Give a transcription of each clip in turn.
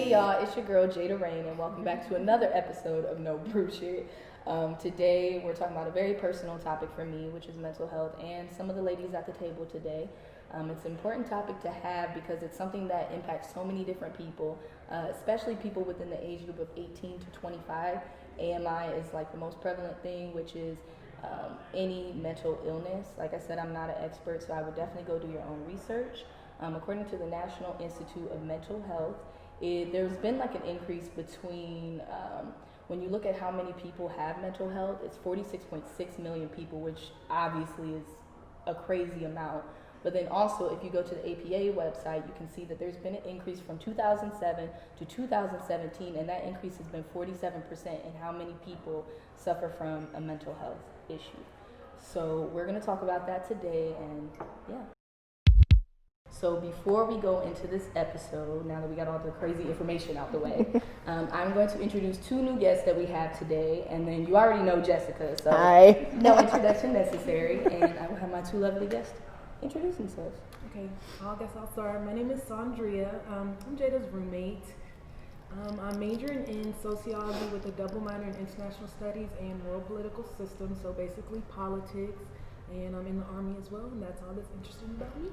Hey y'all, it's your girl Jada Rayne, and welcome back to another episode of No Brew Sh. Today we're talking about a very personal topic for me, which is mental health, and some of the ladies at the table today. It's an important topic to have because it's something that impacts so many different people, especially people within the age group of 18 to 25. AMI is like the most prevalent thing, which is any mental illness. Like I said, I'm not an expert, so I would definitely go do your own research. According to the National Institute of Mental Health, there's been like an increase between, when you look at how many people have mental health, it's 46.6 million people, which obviously is a crazy amount. But then also, if you go to the APA website, you can see that there's been an increase from 2007 to 2017, and that increase has been 47% in how many people suffer from a mental health issue. So we're going to talk about that today, and yeah. So before we go into this episode, now that we got all the crazy information out the way, I'm going to introduce two new guests that we have today, and then you already know Jessica, so Hi. No introduction necessary, and I will have my two lovely guests introduce themselves. Okay, I guess I'll start. My name is Sandria. I'm Jada's roommate. I'm majoring in sociology with a double minor in international studies and world political systems, so basically politics. And I'm in the Army as well, and that's all that's interesting about me.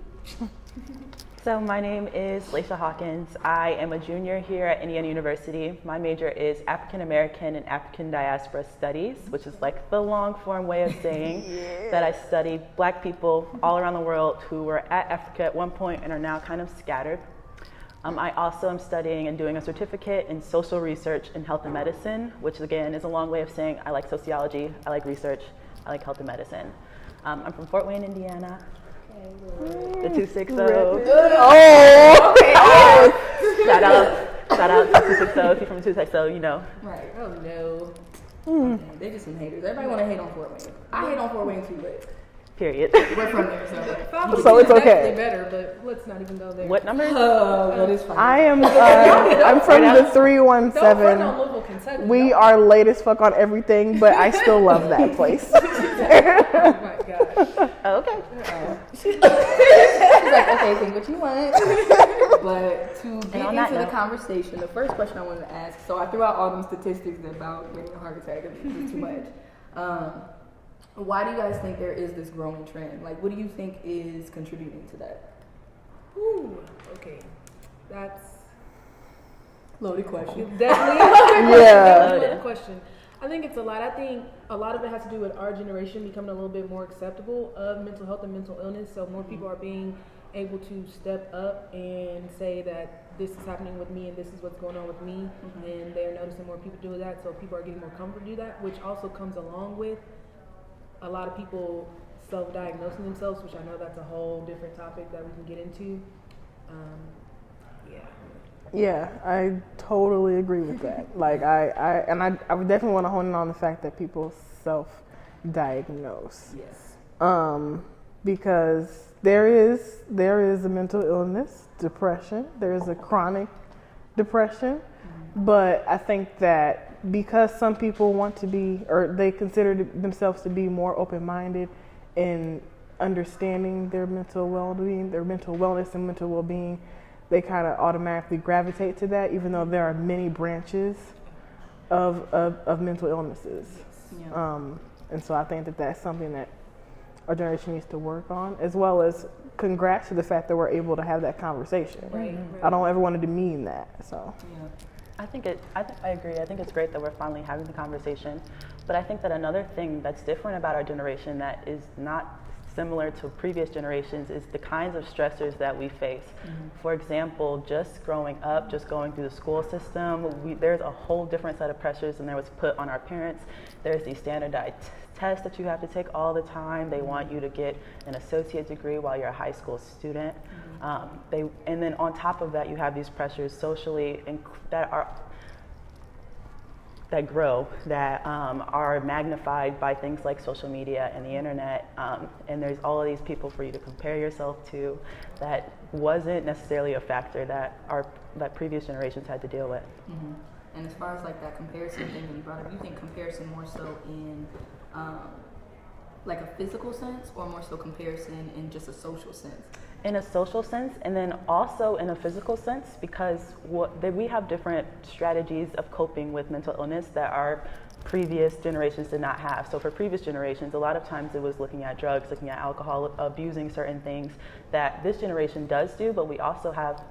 So my name is Laysha Hawkins. I am a junior here at Indiana University. My major is African American and African Diaspora Studies, which is like the long form way of saying that I study Black people all around the world who were at Africa at one point and are now kind of scattered. I also am studying and doing a certificate in social research in health and medicine, which again is a long way of saying I like sociology, I like research, I like health and medicine. I'm from Fort Wayne, Indiana. The 260. Shout out to 260 if you're from 260, you know. Right. Oh no. Okay, they just some haters. Everybody want to hate on Fort Wayne. I hate on Fort Wayne too, but Period. we're from there, so. So it's okay. Definitely better, but let's not even go there. What number? But it's fine. I am I'm from the Don't front 317. on Louisville, Kentucky. We are late as fuck on everything, but I still love that place. Oh my god. Okay. She's like, okay, think what you want. But to get on that into the note. conversation, the first question I wanted to ask, so I threw out all them statistics about getting a heart attack and it's too much. Why do you guys think there is this growing trend? Like, what do you think is contributing to that? Ooh, okay. That's Loaded question. definitely Yeah. a question. I think it's a lot. I think a lot of it has to do with our generation becoming a little bit more acceptable of mental health and mental illness. So more people are being able to step up and say that this is happening with me and this is what's going on with me. And they're noticing more people do that. So people are getting more comfortable to do that, which also comes along with a lot of people self-diagnosing themselves, which I know that's a whole different topic that we can get into. Yeah, I totally agree with that. Like I would definitely want to hone in on the fact that people self-diagnose. Yes. Because there is a mental illness, depression. There is a chronic depression, but I think that because some people want to be, or they consider themselves to be more open-minded in understanding their mental well-being, their mental wellness and mental well-being, they kind of automatically gravitate to that, even though there are many branches of mental illnesses. Yeah. And so I think that that's something that our generation needs to work on, as well as congrats to the fact that we're able to have that conversation. Right. I don't ever want to demean that. So. Yeah. I agree. I think it's great that we're finally having the conversation. But I think that another thing that's different about our generation that is not similar to previous generations is the kinds of stressors that we face. For example, just growing up, just going through the school system, there's a whole different set of pressures than there was put on our parents. There's these standardized tests that you have to take all the time. They want you to get an associate degree while you're a high school student. And then on top of that, you have these pressures socially that grow, that are magnified by things like social media and the internet. And there's all of these people for you to compare yourself to that wasn't necessarily a factor that previous generations had to deal with. Mm-hmm. And as far as like that comparison thing that you brought up, you think comparison more so in like a physical sense or more so comparison in just a social sense? in a social sense, and then also in a physical sense, because we have different strategies of coping with mental illness that our previous generations did not have. So for previous generations, a lot of times it was looking at drugs, looking at alcohol, abusing certain things that this generation does do, but we also have,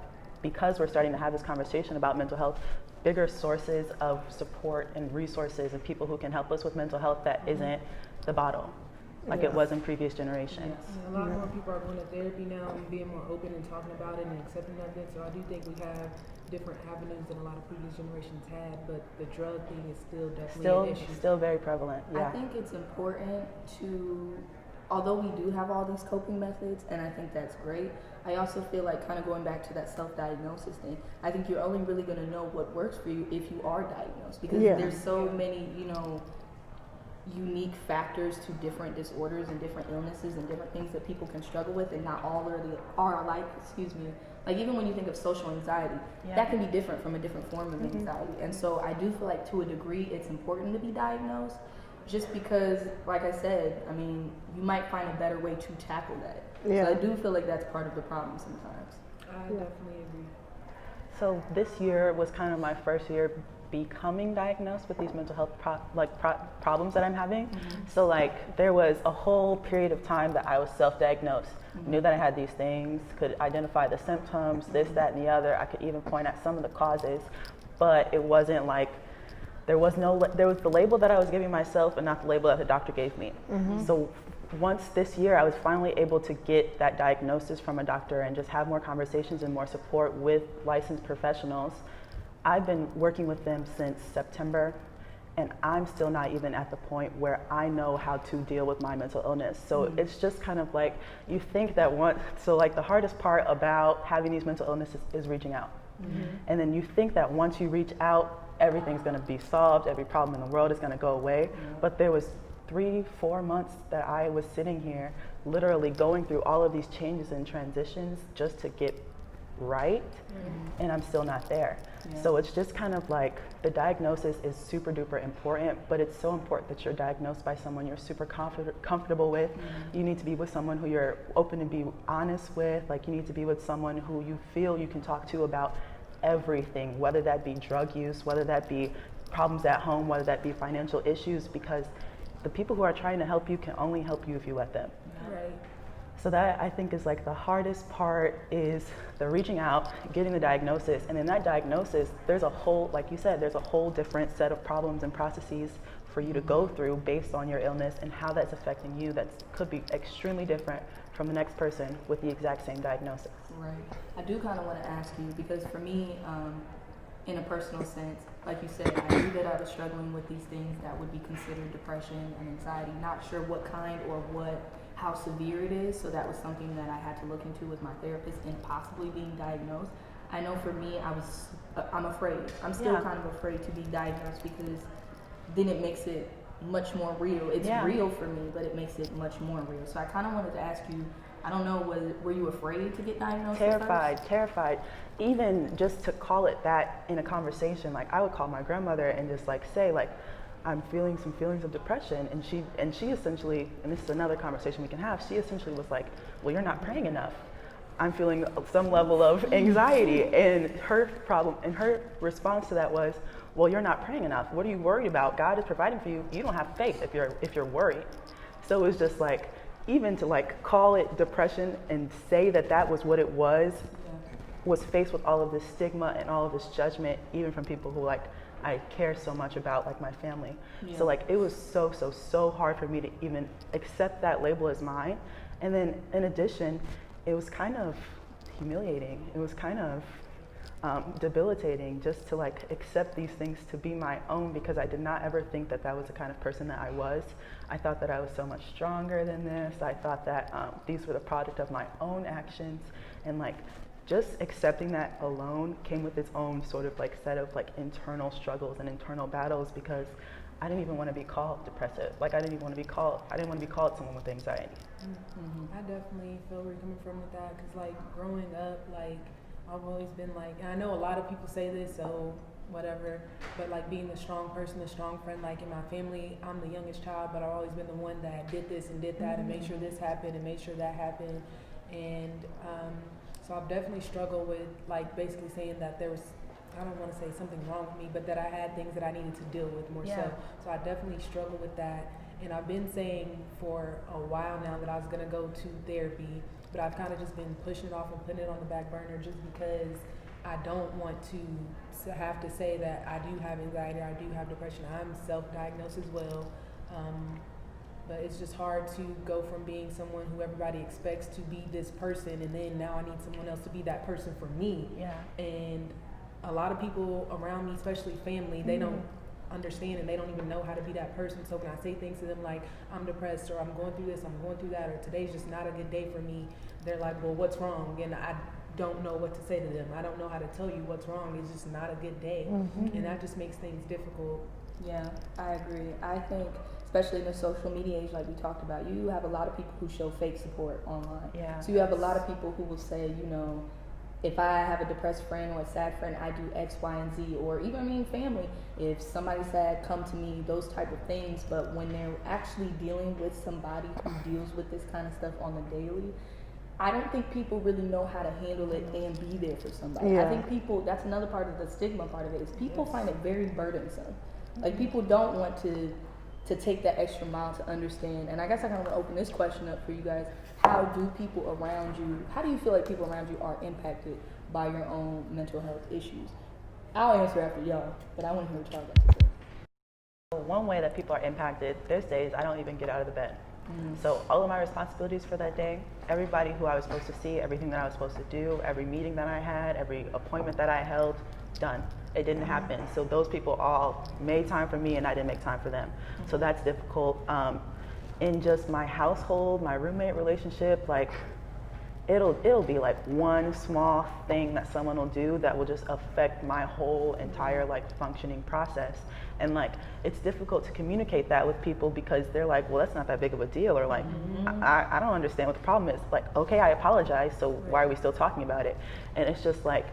because we're starting to have this conversation about mental health, bigger sources of support and resources and people who can help us with mental health that isn't the bottle like it was in previous generations. A lot more people are going to therapy now and being more open and talking about it and accepting of it. So I do think we have different avenues than a lot of previous generations had, but the drug thing is still definitely an issue. Still very prevalent. Yeah. I think it's important to, although we do have all these coping methods, and I think that's great, I also feel like, kind of going back to that self-diagnosis thing, I think you're only really going to know what works for you if you are diagnosed, because there's so many, unique factors to different disorders and different illnesses and different things that people can struggle with, and not all are alike. Like even when you think of social anxiety, that can be different from a different form of anxiety. And so I do feel like to a degree it's important to be diagnosed, just because, like I said, I mean, you might find a better way to tackle that. So I do feel like that's part of the problem sometimes. I definitely agree. So this year was kind of my first year becoming diagnosed with these mental health problems that I'm having. So like there was a whole period of time that I was self-diagnosed, knew that I had these things, could identify the symptoms, this, that, and the other. I could even point at some of the causes, but it wasn't like, there was the label that I was giving myself and not the label that the doctor gave me. So once this year I was finally able to get that diagnosis from a doctor and just have more conversations and more support with licensed professionals. I've been working with them since September, and I'm still not even at the point where I know how to deal with my mental illness. So it's just kind of like, you think that the hardest part about having these mental illnesses is reaching out. And then you think that once you reach out, everything's gonna be solved, every problem in the world is gonna go away. But there was 3-4 months that I was sitting here literally going through all of these changes and transitions just to get right, and I'm still not there. So it's just kind of like, the diagnosis is super duper important, but it's so important that you're diagnosed by someone you're super comfortable with. You need to be with someone who you're open to be honest with. Like, you need to be with someone who you feel you can talk to about everything, whether that be drug use, whether that be problems at home, whether that be financial issues, because the people who are trying to help you can only help you if you let them. Right. So that, I think, is like the hardest part, is the reaching out, getting the diagnosis, and in that diagnosis, there's a whole, like you said, there's a whole different set of problems and processes for you to go through based on your illness and how that's affecting you. That could be extremely different from the next person with the exact same diagnosis. Right. I do kind of want to ask you, because for me, in a personal sense, like you said, I knew that I was struggling with these things that would be considered depression and anxiety, not sure what kind or how severe it is. So that was something that I had to look into with my therapist and possibly being diagnosed. I know for me, I'm afraid. I'm still kind of afraid to be diagnosed, because then it makes it much more real. It's real for me, but it makes it much more real. So I kind of wanted to ask you, I don't know, were you afraid to get diagnosed? Terrified. Even just to call it that in a conversation, like I would call my grandmother and just like say, like, I'm feeling some feelings of depression, and she essentially, and this is another conversation we can have, she essentially was like, well, you're not praying enough. I'm feeling some level of anxiety, and her response to that was, well, you're not praying enough. What are you worried about? God is providing for you. You don't have faith if you're worried. So it was just like, even to like call it depression and say that was what it was faced with all of this stigma and all of this judgment, even from people who like I care so much about, like my family. So like it was so hard for me to even accept that label as mine. And then in addition, it was kind of humiliating. It was kind of debilitating just to like accept these things to be my own, because I did not ever think that was the kind of person that I was. I thought that I was so much stronger than this. I thought that these were the product of my own actions, and like just accepting that alone came with its own sort of like set of like internal struggles and internal battles, because I didn't even want to be called depressive. Like I didn't want to be called someone with anxiety. I definitely feel where you're coming from with that, because like growing up, like I've always been like, and I know a lot of people say this, so whatever, but like being a strong person, a strong friend, like in my family, I'm the youngest child, but I've always been the one that did this and did that and made sure this happened and made sure that happened. And so I've definitely struggled with like basically saying that there was, I don't want to say something wrong with me, but that I had things that I needed to deal with more so. So I definitely struggle with that. And I've been saying for a while now that I was going to go to therapy, but I've kind of just been pushing it off and putting it on the back burner just because I don't want to have to say that I do have anxiety, I do have depression. I'm self-diagnosed as well. But it's just hard to go from being someone who everybody expects to be this person, and then now I need someone else to be that person for me. And a lot of people around me, especially family, they don't understand and they don't even know how to be that person. So when I say things to them like, I'm depressed, or I'm going through this, I'm going through that, or today's just not a good day for me, they're like, well, what's wrong? And I don't know what to say to them. I don't know how to tell you what's wrong. It's just not a good day. And that just makes things difficult. Yeah, I agree. I think, especially in the social media age, like we talked about, you have a lot of people who show fake support online. So you have a lot of people who will say, you know, if I have a depressed friend or a sad friend, I do X, Y, and Z. Or even, family, if somebody's sad, come to me, those type of things. But when they're actually dealing with somebody who deals with this kind of stuff on the daily, I don't think people really know how to handle it and be there for somebody. I think people, that's another part of the stigma part of it, is people find it very burdensome. Like, people don't want to take that extra mile to understand. And I guess I kind of want to open this question up for you guys. How do people around you, how do you feel like people around you are impacted by your own mental health issues? I'll answer after y'all, but I want to hear what y'all got to say. One way that people are impacted, there's days I don't even get out of the bed. So all of my responsibilities for that day, everybody who I was supposed to see, everything that I was supposed to do, every meeting that I had, every appointment that I held, done. It didn't happen. So those people all made time for me and I didn't make time for them. So that's difficult. In just my household, my roommate relationship, like it'll be like one small thing that someone will do that will just affect my whole entire like functioning process. And like, it's difficult to communicate that with people because they're like, well, that's not that big of a deal, or like, I don't understand what the problem is. Like, okay, I apologize, so why are we still talking about it? And it's just like,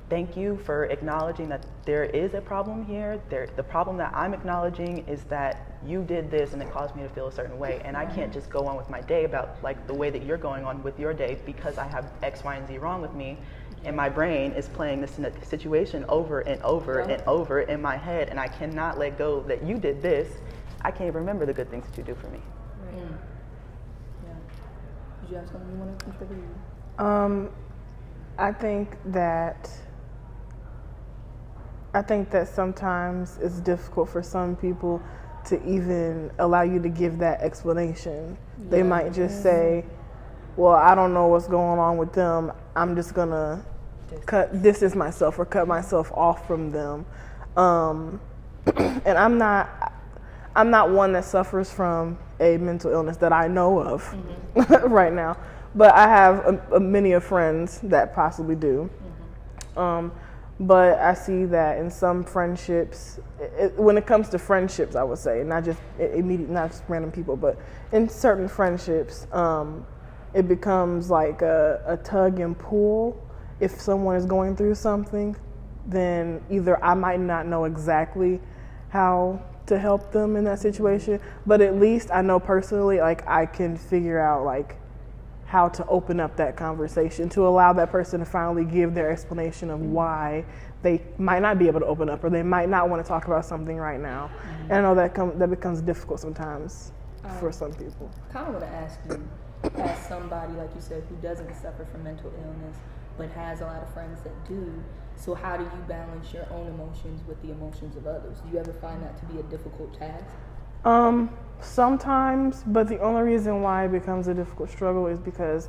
thank you for acknowledging that there is a problem here. The problem that I'm acknowledging is that you did this and it caused me to feel a certain way, and I can't just go on with my day about like the way that you're going on with your day because I have X, Y, and Z wrong with me, and my brain is playing this situation over and over and over in my head, and I cannot let go that you did this. I can't even remember the good things that you do for me. Did you have something you want to contribute? I think that sometimes it's difficult for some people to even allow you to give that explanation. They might just say, well, I don't know what's going on with them. I'm just gonna distance myself or cut myself off from them. And I'm not one that suffers from a mental illness that I know of right now, but I have many friends that possibly do. But I see that in some friendships, when it comes to friendships, I would say, not just not just random people, but in certain friendships, it becomes like a tug and pull. If someone is going through something, then either I might not know exactly how to help them in that situation, but at least I know personally, like I can figure out like how to open up that conversation to allow that person to finally give their explanation of why they might not be able to open up or they might not want to talk about something right now. And I know that becomes difficult sometimes for some people. I kind of want to ask you, as somebody, like you said, who doesn't suffer from mental illness but has a lot of friends that do, so how do you balance your own emotions with the emotions of others? Do you ever find that to be a difficult task? Sometimes, but the only reason why it becomes a difficult struggle is because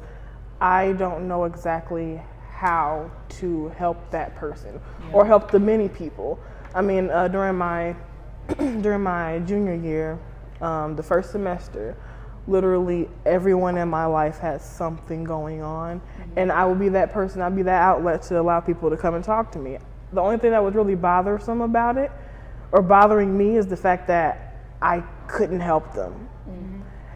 I don't know exactly how to help that person or help the many people. I mean, during my junior year, the first semester, literally everyone in my life has something going on, and I would be that person, I'd be that outlet to allow people to come and talk to me. The only thing that was really bothersome about it, or bothering me, is the fact that I couldn't help them.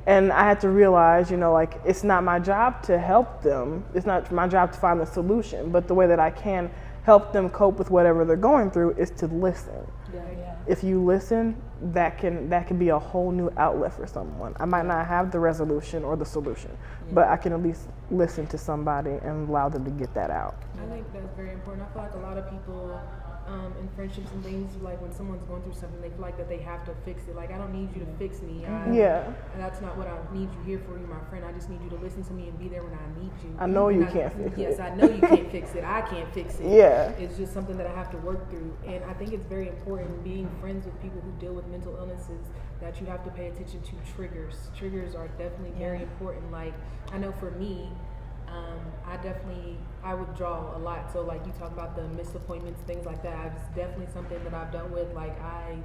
And I had to realize, like, it's not my job to help them. It's not my job to find the solution, but the way that I can help them cope with whatever they're going through is to listen. Yeah. If you listen, that can be a whole new outlet for someone. I might not have the resolution or the solution, but I can at least listen to somebody and allow them to get that out. I think that's very important. I feel like a lot of people in friendships and things, like when someone's going through something, they feel like that they have to fix it. Like, I don't need you to fix me. And that's not what I need you here for. You're my friend. I just need you to listen to me and be there when I need you. I know you can't fix it. Yes, I know you can't fix it. I can't fix it. Yeah. It's just something that I have to work through. And I think it's very important being friends with people who deal with mental illnesses that you have to pay attention to triggers. Triggers are definitely very important. Like, I know for me, I withdraw a lot. So like you talk about the missed appointments, things like that. It's definitely something that I've done with. Like I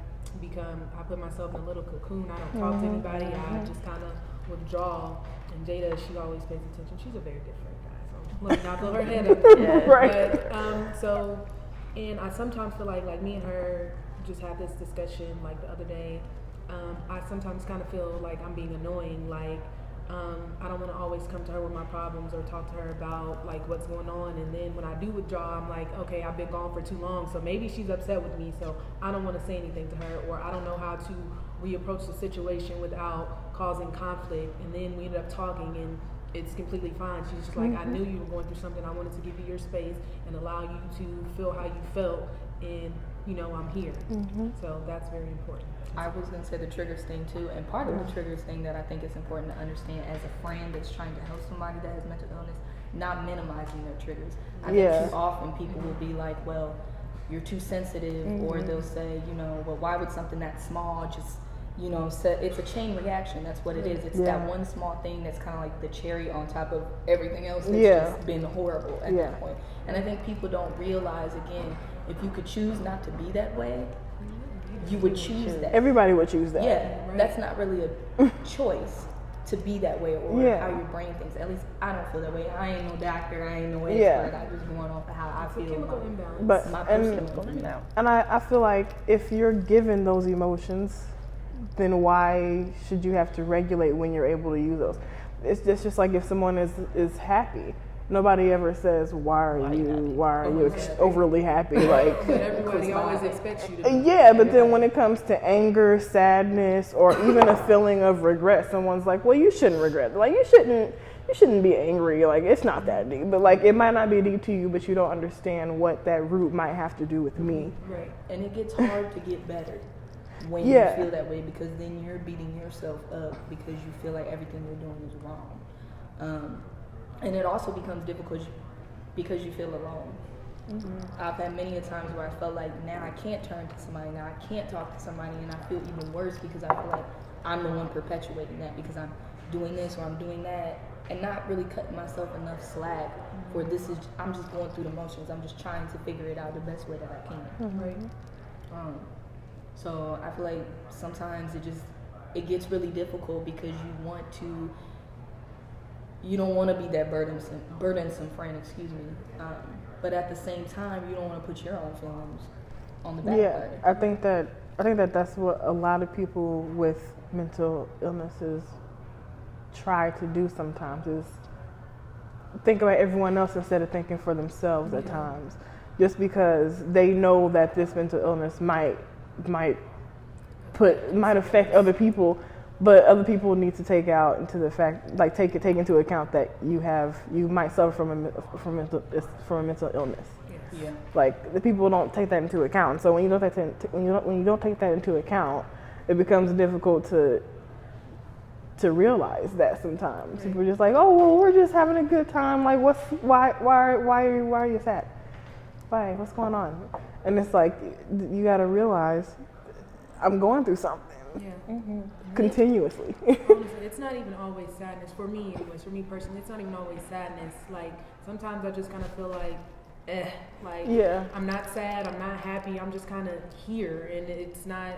put myself in a little cocoon. I don't talk to anybody. I just kind of withdraw. And Jada, she always pays attention. She's a very different guy. So let me not blow her head up. Right. But and I sometimes feel like me and her just had this discussion like the other day. I sometimes kind of feel like I'm being annoying. Like I don't want to always come to her with my problems or talk to her about like what's going on, and then when I do withdraw, I'm like, okay, I've been gone for too long, so maybe she's upset with me, so I don't want to say anything to her, or I don't know how to reapproach the situation without causing conflict, and then we end up talking and it's completely fine. She's just like, I knew you were going through something. I wanted to give you your space and allow you to feel how you felt, and I'm here. So that's very important. I was going to say the triggers thing too, and part of the triggers thing that I think is important to understand as a friend that's trying to help somebody that has mental illness, not minimizing their triggers. I think too often people will be like, well, you're too sensitive, or they'll say, well, why would something that small just, it's a chain reaction. That's what it is. It's that one small thing that's kind of like the cherry on top of everything else that's just been horrible at that point. And I think people don't realize, again, if you could choose not to be that way, you would choose that. Everybody would choose that. Yeah, that's not really a choice to be that way, or how your brain thinks. At least I don't feel that way. I ain't no doctor. I ain't no expert. I just going off of how I feel. Chemical imbalance. But my personal imbalance. And I feel like if you're given those emotions, then why should you have to regulate when you're able to use those? It's just like if someone is happy. Nobody ever says, why are you overly happy? Like, but everybody always expects you to be. Yeah, but then when it comes to anger, sadness, or even a feeling of regret, someone's like, well, you shouldn't regret. Like, you shouldn't be angry. Like, it's not that deep. But like, it might not be deep to you, but you don't understand what that root might have to do with me. Right. And it gets hard to get better when you feel that way, because then you're beating yourself up because you feel like everything you're doing is wrong. And it also becomes difficult because you feel alone. I've had many a times where I felt like now I can't turn to somebody, now I can't talk to somebody, and I feel even worse because I feel like I'm the one perpetuating that because I'm doing this or I'm doing that and not really cutting myself enough slack for I'm just going through the motions. I'm just trying to figure it out the best way that I can. Right. So I feel like sometimes it gets really difficult because you don't want to be that burdensome friend, but at the same time, you don't want to put your own feelings on the back burner. I think that that's what a lot of people with mental illnesses try to do sometimes, is think about everyone else instead of thinking for themselves at times, just because they know that this mental illness might affect other people. But other people need to take into account that you might suffer from a mental illness. Yeah. Like, the people don't take that into account. So when you don't take that into account, it becomes difficult to realize that sometimes. Right. People are just like, oh well, we're just having a good time. Like, why are you sad? Why? What's going on? And it's like, you got to realize, I'm going through something. Yeah. Continuously. Honestly, it's not even always sadness. For me, anyways, for me personally, it's not even always sadness. Like, sometimes I just kind of feel like, I'm not sad, I'm not happy, I'm just kind of here, and it's not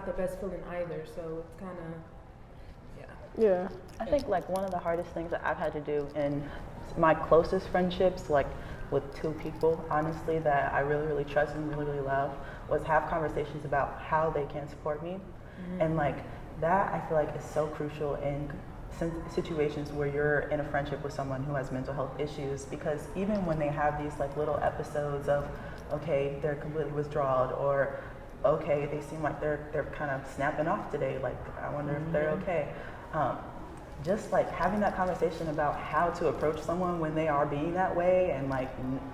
the best feeling either. So it's kind of, yeah. I think like one of the hardest things that I've had to do in my closest friendships, like with two people, honestly, that I really, really trust and really, really love, was have conversations about how they can support me. And like that, I feel like is so crucial in situations where you're in a friendship with someone who has mental health issues, because even when they have these like little episodes of, okay, they're completely withdrawal, or okay, they seem like they're kind of snapping off today, like I wonder if they're okay. Just like having that conversation about how to approach someone when they are being that way, and like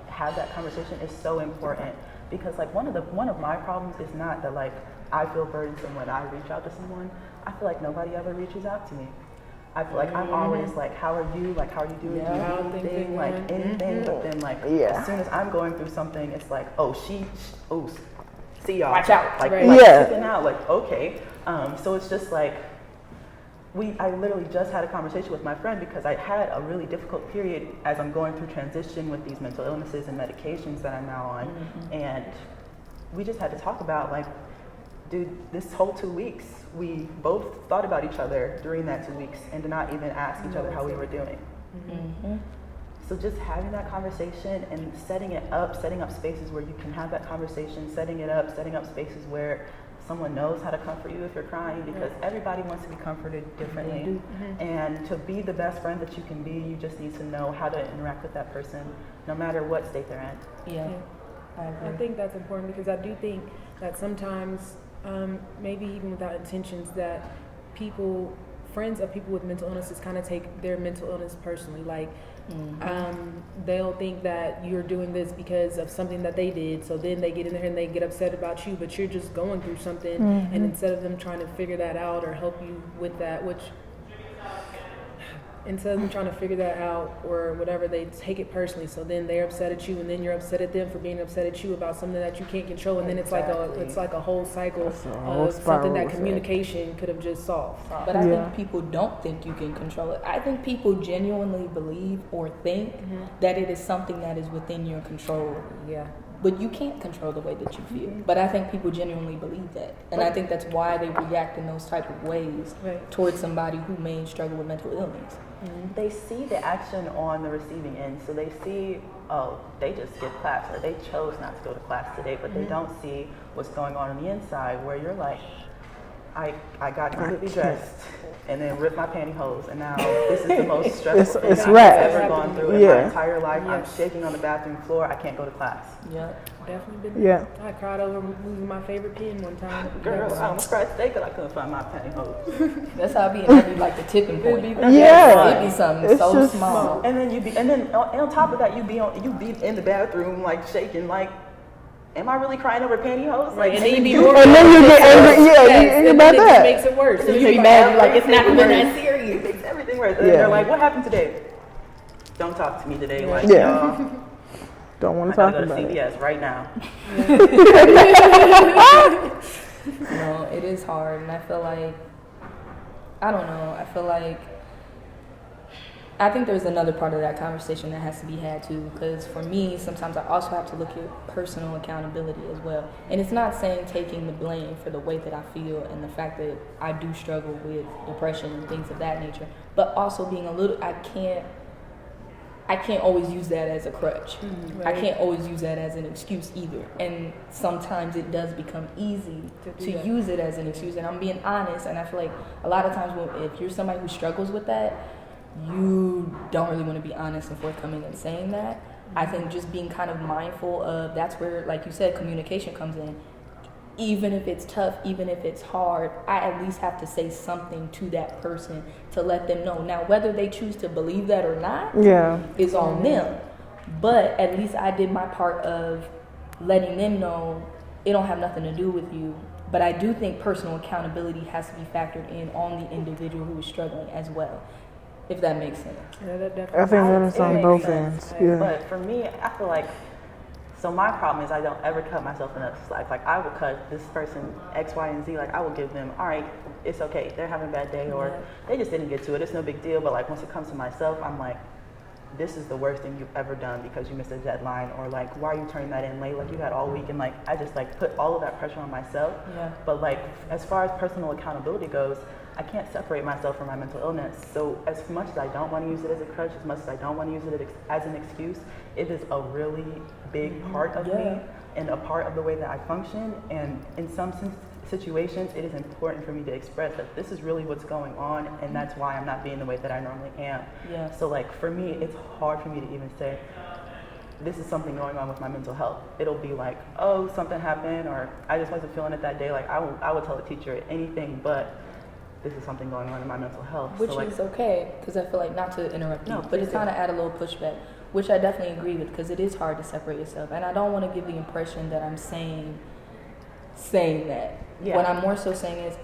have that conversation is so important, because like one of my problems is not that like I feel burdensome when I reach out to someone. I feel like nobody ever reaches out to me. I feel like I'm always like, how are you? Like, how are you doing? Yeah. Do you need anything? Like anything? But then like as soon as I'm going through something, it's like, oh, see y'all. Watch out. Like, Right. chicken out. Like, okay. So it's just like, I literally just had a conversation with my friend because I had a really difficult period as I'm going through transition with these mental illnesses and medications that I'm now on. And we just had to talk about like, dude, this whole 2 weeks, we both thought about each other during that 2 weeks and did not even ask each other how we were doing. So just having that conversation and setting up spaces where you can have that conversation, setting up spaces where someone knows how to comfort you if you're crying, because everybody wants to be comforted differently. And to be the best friend that you can be, you just need to know how to interact with that person no matter what state they're in. Yeah. I agree. I think that's important, because I do think that sometimes, maybe even without intentions, that friends of people with mental illnesses kind of take their mental illness personally. Like, they'll think that you're doing this because of something that they did, so then they get in there and they get upset about you, but you're just going through something, and instead of them trying to figure that out or help you with that, instead of them trying to figure that out or whatever, they take it personally. So then they're upset at you, and then you're upset at them for being upset at you about something that you can't control. And then it's like a whole cycle of something that communication could have just solved. But I think people don't think you can control it. I think people genuinely believe or think that it is something that is within your control. Yeah. But you can't control the way that you feel. But I think people genuinely believe that. And I think that's why they react in those type of ways towards somebody who may struggle with mental illness. They see the action on the receiving end. So they see, oh, they just skipped class, or they chose not to go to class today, but they don't see what's going on the inside, where you're like, I got completely dressed and then ripped my pantyhose, and now this is the most stressful thing I've ever gone through in my entire life. I'm shaking on the bathroom floor. I can't go to class. Definitely been. I cried over losing my favorite pen one time. Girl, I almost cried today because I couldn't find my pantyhose. That's how it be. It'd be like the tipping point. It'd be something It's so just small. And then on top of that, you be in the bathroom like shaking, like, am I really crying over pantyhose? Like, and then you be more and then you get angry. Yeah, and about then it that. just makes it worse. So you be mad, like, it's not even that serious. It makes everything worse. And they're like, what happened today? Don't talk to me today. Like, don't want to I talk gotta go about to it. CVS right now. No, it is hard, and I feel like, I don't know, I think there's another part of that conversation that has to be had too, because for me, sometimes I also have to look at personal accountability as well. And it's not saying taking the blame for the way that I feel and the fact that I do struggle with depression and things of that nature, but also being I can't always use that as a crutch. I can't always use that as an excuse either. And sometimes it does become easy to use it as an excuse. And I'm being honest, and I feel like a lot of times if you're somebody who struggles with that, you don't really want to be honest and forthcoming in saying that. I think just being kind of mindful of, that's where, like you said, communication comes in. Even if it's tough, even if it's hard, I at least have to say something to that person to let them know. Now, whether they choose to believe that or not is on them. But at least I did my part of letting them know it don't have nothing to do with you. But I do think personal accountability has to be factored in on the individual who is struggling as well, if that makes sense. Yeah, that I think definitely. that is on both ends. Yeah. But for me, I feel like, so my problem is I don't ever cut myself enough slack. Like, I will cut this person X, Y, and Z. Like, I will give them, all right, it's okay. They're having a bad day, or they just didn't get to it. It's no big deal. But like, once it comes to myself, I'm like, this is the worst thing you've ever done because you missed a deadline, or like, why are you turning that in late? Like, you had all week, and like, I just like put all of that pressure on myself. But like, as far as personal accountability goes, I can't separate myself from my mental illness. So as much as I don't want to use it as a crutch, as much as I don't want to use it as an excuse, it is a really big part of me and a part of the way that I function. And in some situations, it is important for me to express that this is really what's going on, and that's why I'm not being the way that I normally am. Yeah. So like for me, it's hard for me to even say, this is something going on with my mental health. It'll be like, oh, something happened, or I just wasn't feeling it that day. Like I would tell a teacher anything, but this is something going on in my mental health. Which so, like, is okay, because I feel like, not to interrupt you, No, but please it's kind of add a little pushback, which I definitely agree with, because it is hard to separate yourself. And I don't want to give the impression that I'm saying that. Yeah. What I'm more so saying is,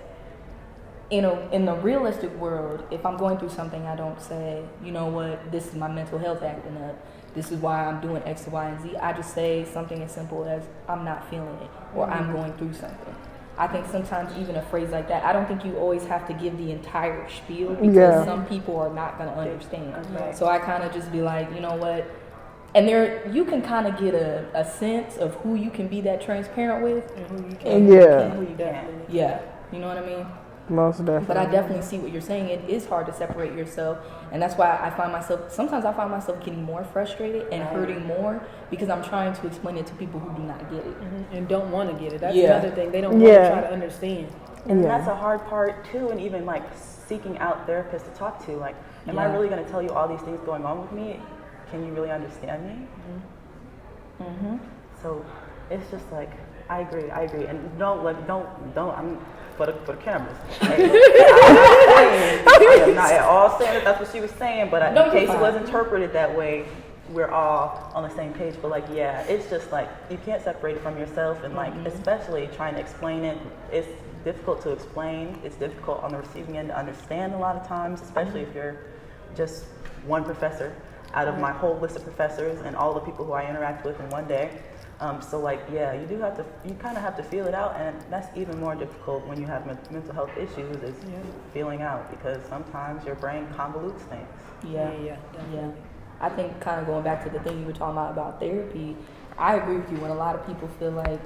in the realistic world, if I'm going through something, I don't say, you know what, this is my mental health acting up. This is why I'm doing X, Y, and Z. I just say something as simple as, I'm not feeling it, or I'm going through something. I think sometimes even a phrase like that, I don't think you always have to give the entire spiel, because some people are not going to understand. Right. So I kind of just be like, you know what? And you can kind of get a sense of who you can be that transparent with, and who you can't. Yeah. who you can. Yeah, you know what I mean? Most definitely. But I definitely see what you're saying. It is hard to separate yourself, and that's why I find myself getting more frustrated and hurting more, because I'm trying to explain it to people who do not get it. And don't want to get it. That's Yeah. another thing. They don't want to try to understand. And Yeah. that's a hard part too, and even like seeking out therapists to talk to. Like, am I really going to tell you all these things going on with me? Can you really understand me? So it's just like, I agree, and don't. I'm for the cameras. Like, I am not at all saying that that's what she was saying, but in case it was interpreted that way, we're all on the same page. But like, yeah, it's just like, you can't separate it from yourself, and like, especially trying to explain it, it's difficult to explain. It's difficult on the receiving end to understand a lot of times, especially if you're just one professor out of my whole list of professors and all the people who I interact with in one day. So like, yeah, you kind of have to feel it out, and that's even more difficult when you have mental health issues, is feeling out, because sometimes your brain convolutes things. Yeah. I think kind of going back to the thing you were talking about therapy, I agree with you when a lot of people feel like,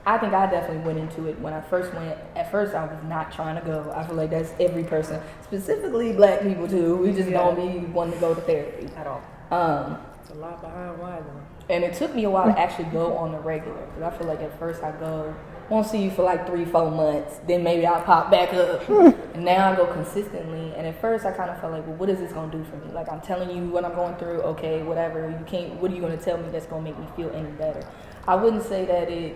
I think I definitely went into it when I first went. At first, I was not trying to go. I feel like that's every person, specifically Black people too. We just don't be wanting to go to therapy At all. It's a lot behind why though. And it took me a while to actually go on the regular, because I feel like at first I won't see you for like 3-4 months, then maybe I'll pop back up, and now I go consistently. And at first I kind of felt like, well, what is this gonna do for me? Like, I'm telling you what I'm going through, okay, whatever. What are you gonna tell me that's gonna make me feel any better? I wouldn't say that you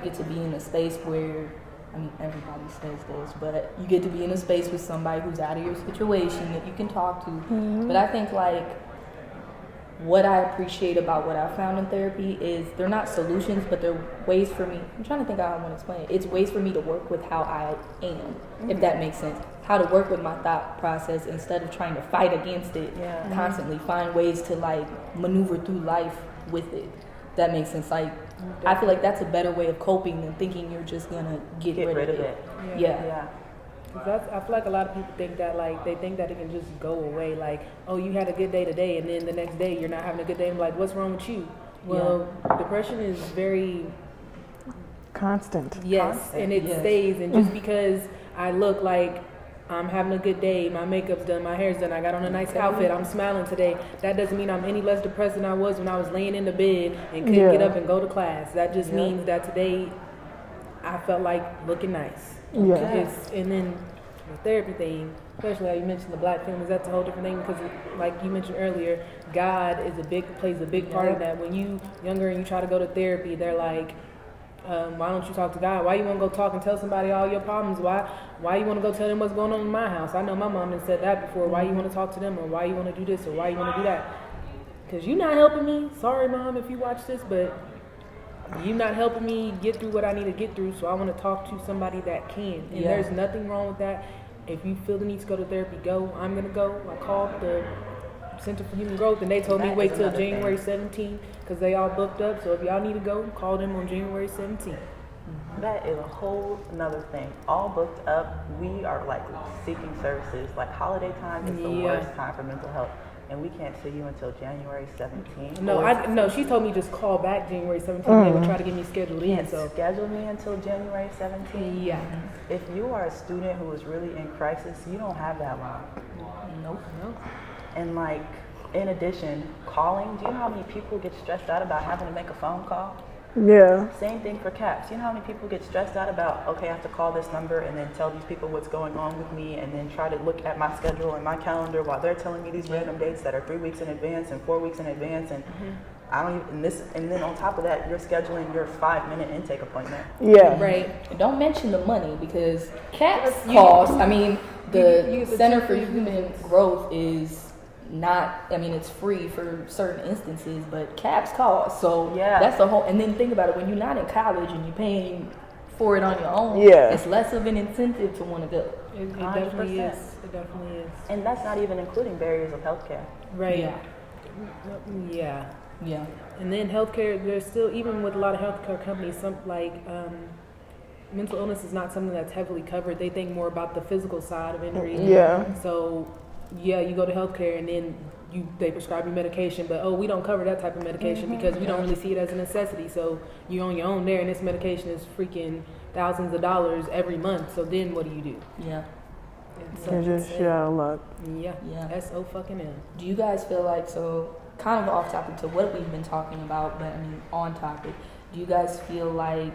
get to be in a space where, everybody says this, but you get to be in a space with somebody who's out of your situation that you can talk to. But I think like, what I appreciate about what I found in therapy is they're not solutions, but they're ways for me. I'm trying to think how I want to explain it. It's ways for me to work with how I am, if that makes sense. How to work with my thought process instead of trying to fight against it constantly. Find ways to like maneuver through life with it. That makes sense. Like, I feel like that's a better way of coping than thinking you're just gonna get rid of it. Yeah. I feel like a lot of people think that, like, they think that it can just go away. Like, oh, you had a good day today, and then the next day you're not having a good day. I'm like, what's wrong with you? Well, depression is very constant. Yes, and it stays. And just because I look like I'm having a good day, my makeup's done, my hair's done, I got on a nice outfit, I'm smiling today, that doesn't mean I'm any less depressed than I was when I was laying in the bed and couldn't get up and go to class. That just means that today I felt like looking nice. And then the therapy thing, especially how you mentioned the Black families, that's a whole different thing, because like you mentioned earlier, God plays a big part of that. When you younger and you try to go to therapy, they're like, why don't you talk to God? Why you want to go talk and tell somebody all your problems? Why you want to go tell them what's going on in my house? I know my mom has said that before. Why you want to talk to them, or why you want to do this, or why you want to do that? Because you're not helping me. Sorry, Mom, if you watch this, but you're not helping me get through what I need to get through, so I want to talk to somebody that can. And there's nothing wrong with that. If you feel the need to go to therapy, go. I'm going to go. I called the Center for Human Growth, and they told me wait till January 17th, because they all booked up. So if y'all need to go, call them on January 17th. That is a whole another thing. All booked up. We are like seeking services. Like, holiday time is the worst time for mental health. And we can't see you until January 17th. No, she told me just call back January 17th. They would try to get me scheduled in. So schedule me until January 17th. Yeah. If you are a student who is really in crisis, you don't have that long. Nope. And like, in addition, calling. Do you know how many people get stressed out about having to make a phone call? Yeah. Same thing for CAPS. You know how many people get stressed out about, okay, I have to call this number and then tell these people what's going on with me and then try to look at my schedule and my calendar while they're telling me these random dates that are 3 weeks in advance and 4 weeks in advance, and I don't even, and then on top of that, you're scheduling your 5-minute intake appointment. Yeah. Right. And don't mention the money, because CAPS costs, I mean, the the Center for two free Human visits. Growth is not, I mean, it's free for certain instances, but CAPS costs. So Yeah. that's the whole, and then think about it, when you're not in college and you're paying for it on your own, Yeah. it's less of an incentive to want to go. It definitely 100%. is. It definitely is. And that's not even including barriers of healthcare. Right. Yeah. Yeah. Yeah. And then healthcare, there's still, even with a lot of healthcare companies, some mental illness is not something that's heavily covered. They think more about the physical side of injury. Yeah. So, yeah, you go to healthcare and then they prescribe you medication, but we don't cover that type of medication because we don't really see it as a necessity. So you're on your own there, and this medication is freaking thousands of dollars every month. So then what do you do? Yeah. And so You're just it's, shit out of luck. Yeah. Yeah. S-O fucking M. Do you guys feel like, so kind of off topic to what we've been talking about, but I mean on topic, do you guys feel like,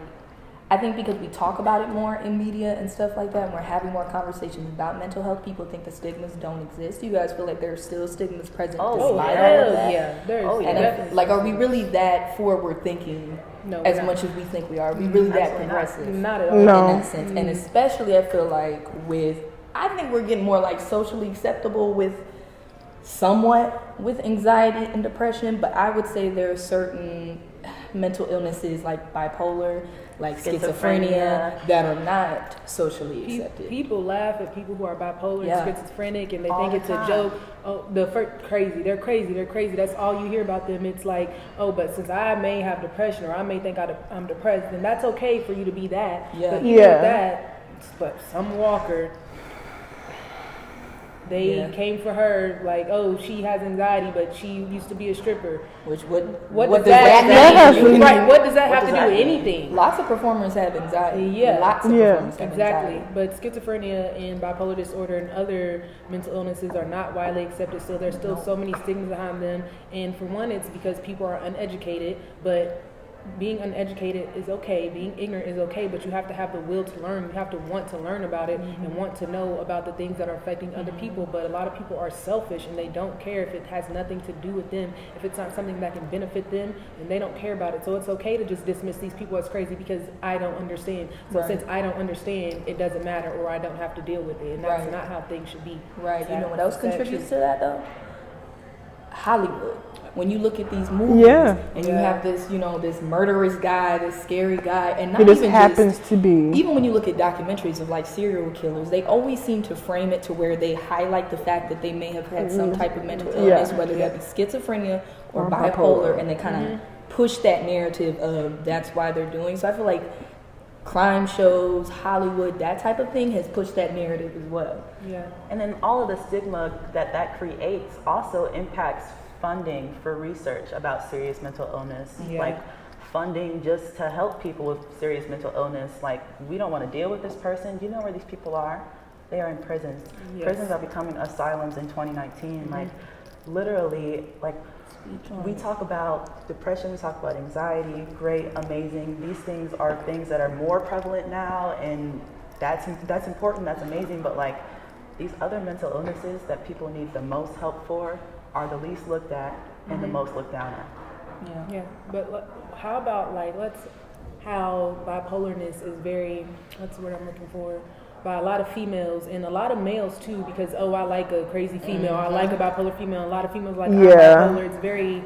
I think because we talk about it more in media and stuff like that, and we're having more conversations about mental health, people think the stigmas don't exist. Do you guys feel like there are still stigmas present Oh, despite all hell of that? yeah. There's Oh, And yeah. if, like, are we really that forward thinking No, as we're much as we think we are? Are we really that Absolutely not. progressive? not at all. No. In that sense. And especially I feel like with, I think we're getting more like socially acceptable with somewhat with anxiety and depression, but I would say there are certain mental illnesses like bipolar, like schizophrenia, that are not socially accepted. People laugh at people who are bipolar Yeah. and schizophrenic, and they All think the it's time. a joke. Oh, crazy. They're crazy. That's all you hear about them. It's like, oh, but since I may have depression, or I may think I'm depressed, then that's okay for you to be that. Yeah. But even Yeah. with that, but some walker, they Yeah. came for her like, oh, she has anxiety, but she used to be a stripper. Which What does does that mean? mean? Right? What does that What have does to do that with mean? anything? Lots of performers have anxiety. Yeah. Lots of Yeah. performers have Exactly, anxiety. but schizophrenia and bipolar disorder and other mental illnesses are not widely accepted. So there's still so many stigmas behind them. And for one, it's because people are uneducated. But being uneducated is okay. Being ignorant is okay. But you have to have the will to learn. You have to want to learn about it and want to know about the things that are affecting other people. But a lot of people are selfish and they don't care if it has nothing to do with them. If it's not something that can benefit them, then they don't care about it. So it's okay to just dismiss these people as crazy because I don't understand. So Right. since I don't understand, it doesn't matter, or I don't have to deal with it. And that's Right. not how things should be. Right. You know what else That's contributes to that though? Hollywood. When you look at these movies Yeah. and you have this, you know, this murderous guy, this scary guy, and not It just even happens to be. even when you look at documentaries of like serial killers, they always seem to frame it to where they highlight the fact that they may have had some type of mental illness, whether that be schizophrenia or Or bipolar, bipolar. and they kind of push that narrative of that's why they're doing. So I feel like crime shows, Hollywood, that type of thing has pushed that narrative as well. Yeah. And then all of the stigma that creates also impacts funding for research about serious mental illness. Yeah. Like funding just to help people with serious mental illness. Like, we don't want to deal with this person. Do you know where these people are? They are in prisons. Yes. Prisons are becoming asylums in 2019. Like, literally, like, we talk about depression, we talk about anxiety, great, amazing. These things are things that are more prevalent now, and that's important, that's amazing, but like these other mental illnesses that people need the most help for are the least looked at and the most looked down at. Yeah. Yeah. But how about how bipolarness is very, what's the word I'm looking for? By a lot of females and a lot of males too, because I like a crazy female, I like a bipolar female. A lot of females like Yeah. bipolar. It's very,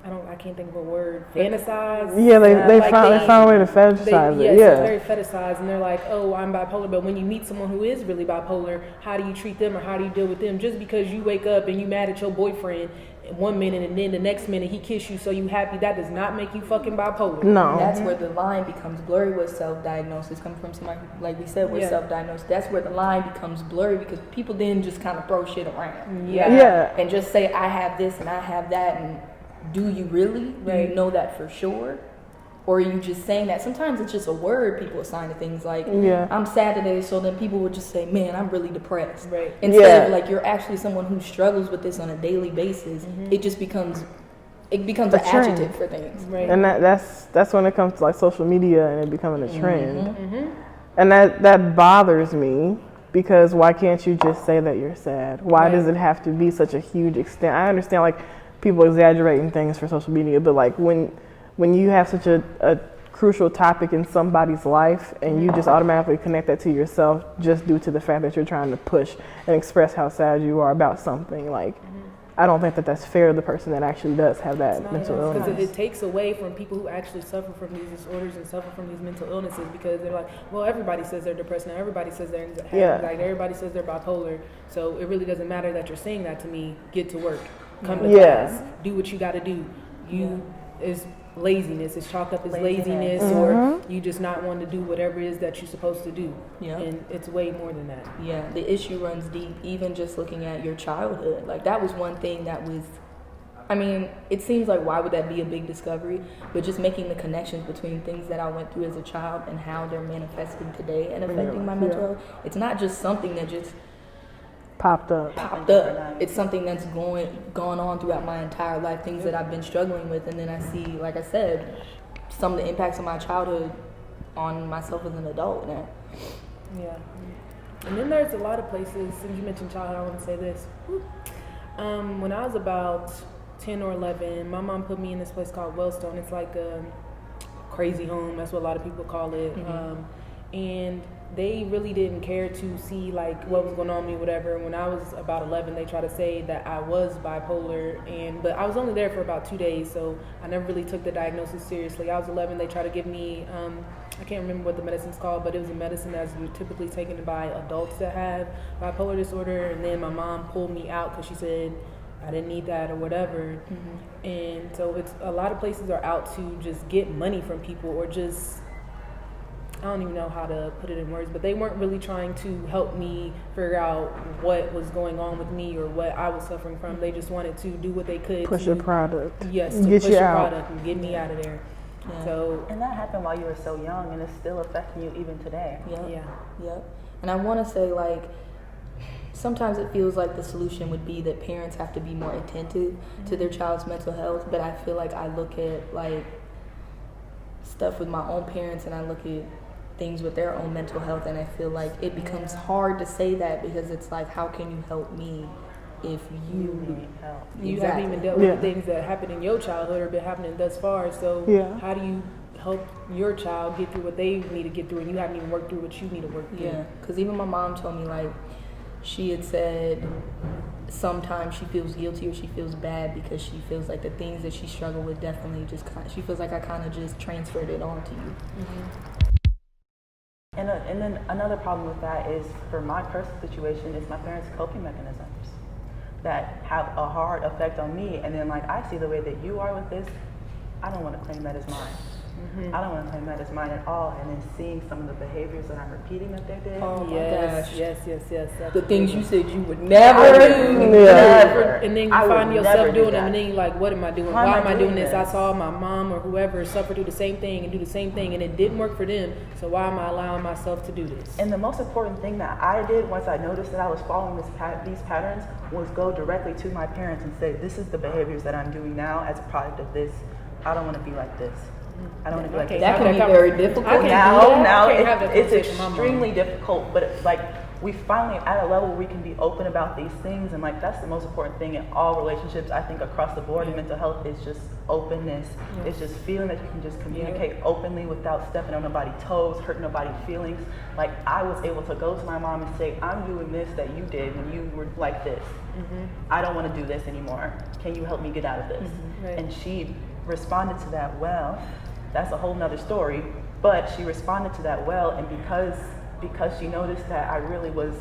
I can't think of a word. Fantasize. Yeah, they Like found a way to fetishize yes, it. Yeah. it's very fetishized, and they're like, oh, I'm bipolar. But when you meet someone who is really bipolar, how do you treat them or how do you deal with them? Just because you wake up and you mad at your boyfriend 1 minute and then the next minute he kiss you so you happy, that does not make you fucking bipolar. No. That's where the line becomes blurry with self-diagnosis. Coming from somebody, like we said, with Yeah. self-diagnosis, that's where the line becomes blurry because people then just kind of throw shit around. Yeah. And just say, I have this and I have that, and do you really? Do Right. you know that for sure? Or are you just saying that? Sometimes it's just a word people assign to things like, Yeah. I'm sad today, so then people would just say, man, I'm really depressed. Right. Instead of Yeah. like you're actually someone who struggles with this on a daily basis, it just becomes it becomes a an trend. adjective for things. Right. And that's when it comes to like social media and it becoming a trend. Mm-hmm. And that bothers me, because why can't you just say that you're sad? Why Right. does it have to be such a huge extent? I understand like people exaggerating things for social media, but like when you have such a crucial topic in somebody's life and you just automatically connect that to yourself just due to the fact that you're trying to push and express how sad you are about something, like I don't think that that's fair to the person that actually does have that mental illness. Because it takes away from people who actually suffer from these disorders and suffer from these mental illnesses, because they're like, well, everybody says they're depressed now, everybody says they're anxiety, everybody says they're bipolar, so it really doesn't matter that you're saying that to me. Get to work, come to class, do what you got to do. Is laziness, it's chalked up as laziness, or you just not wanting to do whatever it is that you're supposed to do. And it's way more than that. Yeah, the issue runs deep, even just looking at your childhood. Like, that was one thing that was, I mean, it seems like why would that be a big discovery? But just making the connections between things that I went through as a child and how they're manifesting today and affecting my mental health. It's not just something that just popped up. It's something that's gone on throughout my entire life, things that I've been struggling with, and then I see, like I said, some of the impacts of my childhood on myself as an adult now. Yeah. And then there's a lot of places, since you mentioned childhood, I want to say this. When I was about 10 or 11, my mom put me in this place called Wellstone. It's like a crazy home, that's what a lot of people call it. And they really didn't care to see like what was going on with me, whatever. When I was about 11, they tried to say that I was bipolar, but I was only there for about 2 days, so I never really took the diagnosis seriously. I was 11, they tried to give me, I can't remember what the medicine's called, but it was a medicine that's typically taken by adults that have bipolar disorder, and then my mom pulled me out because she said I didn't need that or whatever. And so it's a lot of places are out to just get money from people, or just, I don't even know how to put it in words, but they weren't really trying to help me figure out what was going on with me or what I was suffering from. They just wanted to do what they could Push your product. Yes, to get push you your out. product and get me out of there. So, and that happened while you were so young, and it's still affecting you even today. Yep. And I want to say, like, sometimes it feels like the solution would be that parents have to be more attentive to their child's mental health, but I feel like I look at like stuff with my own parents and I look at things with their own mental health, and I feel like it becomes hard to say that, because it's like, how can you help me if you need help? You haven't even dealt with the things that happened in your childhood or been happening thus far, so how do you help your child get through what they need to get through, and you haven't even worked through what you need to work through? Because even my mom told me, like, she had said sometimes she feels guilty or she feels bad because she feels like the things that she struggled with definitely just she feels like I kind of just transferred it on to you. And then another problem with that is, for my personal situation, is my parents' coping mechanisms that have a hard effect on me. And then, like, I see the way that you are with this, I don't want to claim that as mine. I don't want to claim that as mine at all. And then seeing some of the behaviors that I'm repeating that they did. Oh my gosh. Yes. The things you said you would never do. Never. And then you find yourself doing them, and then you're like, what am I doing? Why am I doing this? I saw my mom or whoever suffer through the same thing and do the same thing, and it didn't work for them, so why am I allowing myself to do this? And the most important thing that I did once I noticed that I was following these patterns was go directly to my parents and say, this is the behaviors that I'm doing now as a product of this. I don't want to be like this. I don't want to be like this. That can be very difficult. Now it's extremely difficult, but it's like we finally at a level where we can be open about these things, and like that's the most important thing in all relationships, I think, across the board in mental health, is just openness. It's just feeling that you can just communicate openly without stepping on nobody's toes, hurting nobody's feelings. Like, I was able to go to my mom and say, I'm doing this that you did when you were like this. I don't want to do this anymore. Can you help me get out of this? And she responded to that well. That's a whole nother story, but she responded to that well, and because she noticed that I really was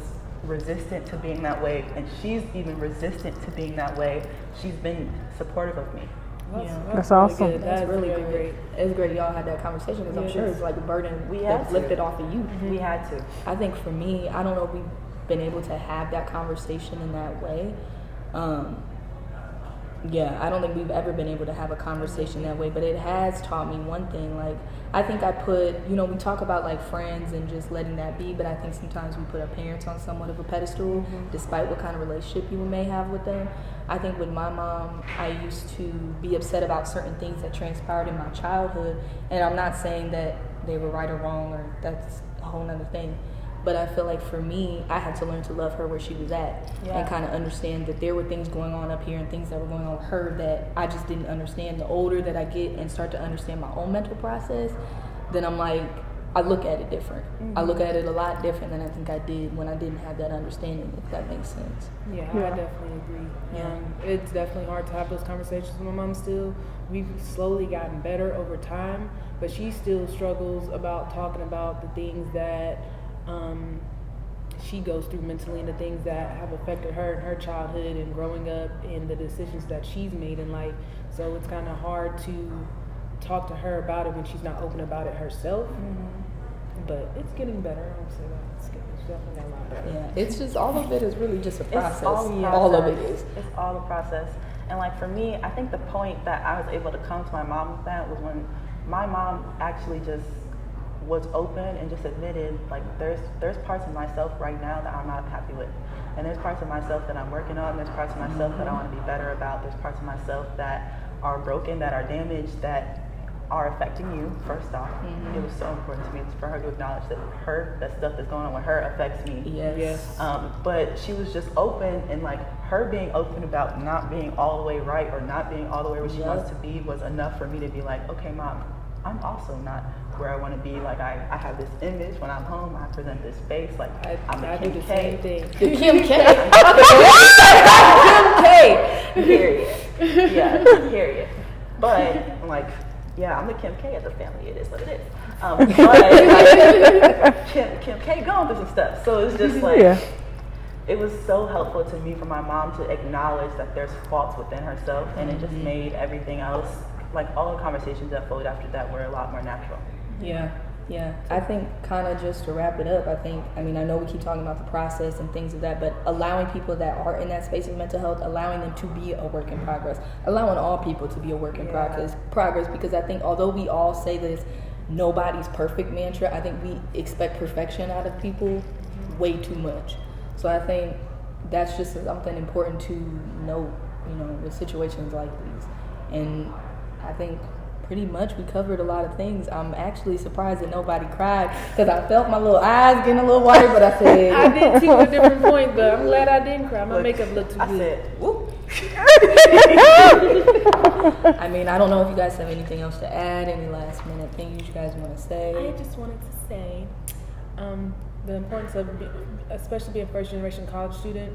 resistant to being that way, and she's even resistant to being that way, she's been supportive of me. That's awesome. Good. That's really great. It's great y'all had that conversation, because I'm sure it's like a burden that's lifted off of you. We had to. I think for me, I don't know if we've been able to have that conversation in that way. Yeah, I don't think we've ever been able to have a conversation that way, but it has taught me one thing. Like, I think I put, you know, we talk about like friends and just letting that be, but I think sometimes we put our parents on somewhat of a pedestal, despite what kind of relationship you may have with them. I think with my mom, I used to be upset about certain things that transpired in my childhood, and I'm not saying that they were right or wrong, or that's a whole nother thing. But I feel like for me, I had to learn to love her where she was at, and kind of understand that there were things going on up here and things that were going on with her that I just didn't understand. The older that I get and start to understand my own mental process, then I'm like, I look at it different. I look at it a lot different than I think I did when I didn't have that understanding, if that makes sense. Yeah, I definitely agree. It's definitely hard to have those conversations with my mom still. We've slowly gotten better over time, but she still struggles about talking about the things that she goes through mentally and the things that have affected her in her childhood and growing up and the decisions that she's made in life. So it's kind of hard to talk to her about it when she's not open about it herself. But it's getting better. I won't say that. It's definitely a lot better. Yeah, it's just, all of it is really just a process. All of it is. It's all a process. And like for me, I think the point that I was able to come to my mom with that was when my mom actually just was open and just admitted, like, there's parts of myself right now that I'm not happy with, and there's parts of myself that I'm working on, there's parts of myself that I want to be better about, there's parts of myself that are broken, that are damaged, that are affecting you. First off, it was so important to me for her to acknowledge that stuff that's going on with her affects me. Yes. But she was just open, and like her being open about not being all the way right or not being all the way where she wants to be was enough for me to be like, okay, Mom, I'm also not where I want to be. Like I have this image when I'm home. I present this face. Like I'm a Kim do the K. same thing. The Kim K. Kim K. Period. Yeah. Period. But like, yeah, I'm the Kim K of the family. It is what it is. But like, Kim K going through some stuff. So it's just like, it was so helpful to me for my mom to acknowledge that there's faults within herself, and it just made everything else, like all the conversations that followed after that, were a lot more natural. Yeah. I think kind of just to wrap it up, I know we keep talking about the process and things of that, but allowing people that are in that space of mental health, allowing them to be a work in progress, allowing all people to be a work in progress, because I think although we all say this nobody's perfect mantra, I think we expect perfection out of people way too much. So I think that's just something important to note, with situations like these. And I think pretty much we covered a lot of things. I'm actually surprised that nobody cried, because I felt my little eyes getting a little watery, but I said... I did too, a different point, but I'm glad I didn't cry. My makeup looked too good. I said, whoop. I don't know if you guys have anything else to add, any last minute things you guys want to say. I just wanted to say, the importance of, especially being a first generation college student,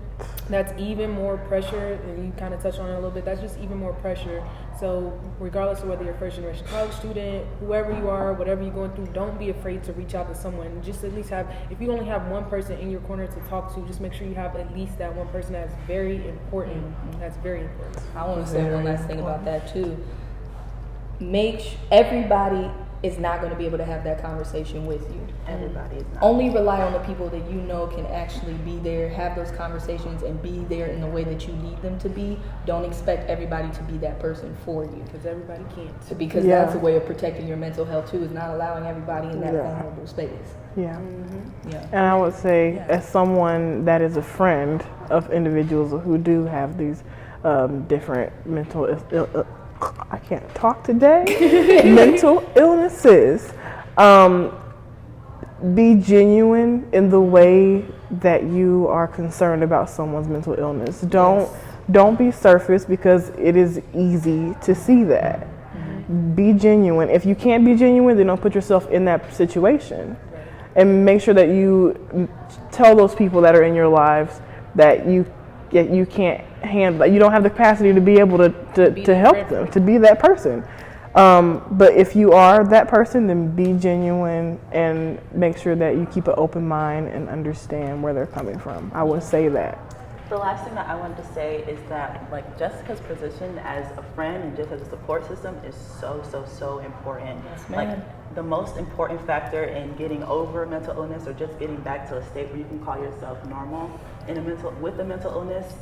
that's even more pressure, and you kind of touched on it a little bit, that's just even more pressure. So regardless of whether you're a first generation college student, whoever you are, whatever you're going through, don't be afraid to reach out to someone. Just at least have, if you only have one person in your corner to talk to, just make sure you have at least that one person. That's very important. That's very important. I want to say one last thing about that too. Everybody is not going to be able to have that conversation with you. Everybody is not. Only rely on the people that you know can actually be there, have those conversations, and be there in the way that you need them to be. Don't expect everybody to be that person for you. Because everybody can't. Because that's a way of protecting your mental health too, is not allowing everybody in that vulnerable space. Yeah. And I would say, as someone that is a friend of individuals who do have these different mental I can't talk today. Mental illnesses. Be genuine in the way that you are concerned about someone's mental illness. Don't be surface, because it is easy to see that. Be genuine. If you can't be genuine, then don't put yourself in that situation. And make sure that you tell those people that are in your lives that you can't handle, you don't have the capacity to be able to help them, to be that person. But if you are that person, then be genuine and make sure that you keep an open mind and understand where they're coming from. I would say that. The last thing that I wanted to say is that, like, Jessica's position as a friend and just as a support system is so important. Yes, like, the most important factor in getting over mental illness, or just getting back to a state where you can call yourself normal with a mental illness,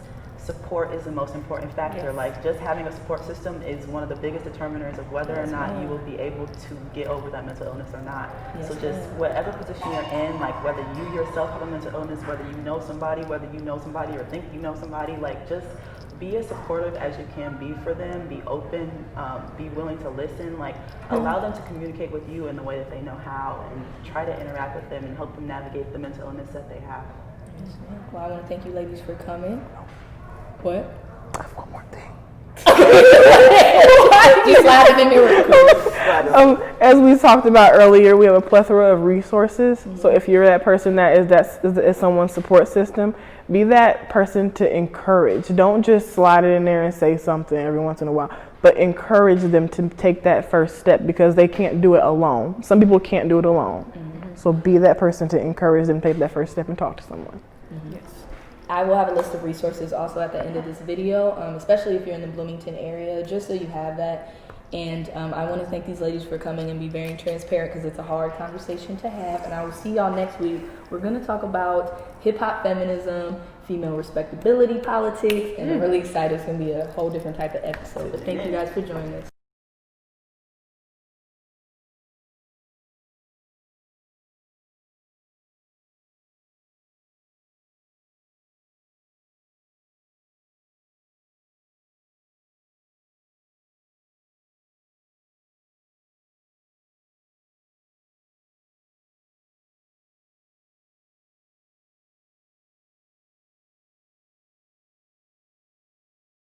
support is the most important factor. Yes. Like just having a support system is one of the biggest determiners of whether or not you will be able to get over that mental illness or not. Yes, so just whatever position you're in, like whether you yourself have a mental illness, whether you know somebody, whether you know somebody or think you know somebody, like just be as supportive as you can be for them, be open, be willing to listen, like allow them to communicate with you in the way that they know how, and try to interact with them and help them navigate the mental illness that they have. Yes, ma'am. Well, I want to thank you ladies for coming. What? I have one more thing. You slide it in there real quick. As we talked about earlier, we have a plethora of resources. So if you're that person that is someone's support system, be that person to encourage. Don't just slide it in there and say something every once in a while, but encourage them to take that first step because they can't do it alone. Some people can't do it alone. So be that person to encourage them to take that first step and talk to someone. Yes. I will have a list of resources also at the end of this video, especially if you're in the Bloomington area, just so you have that. And I want to thank these ladies for coming and be very transparent because it's a hard conversation to have. And I will see y'all next week. We're going to talk about hip-hop feminism, female respectability politics, and I'm really excited. It's going to be a whole different type of episode. But thank you guys for joining us.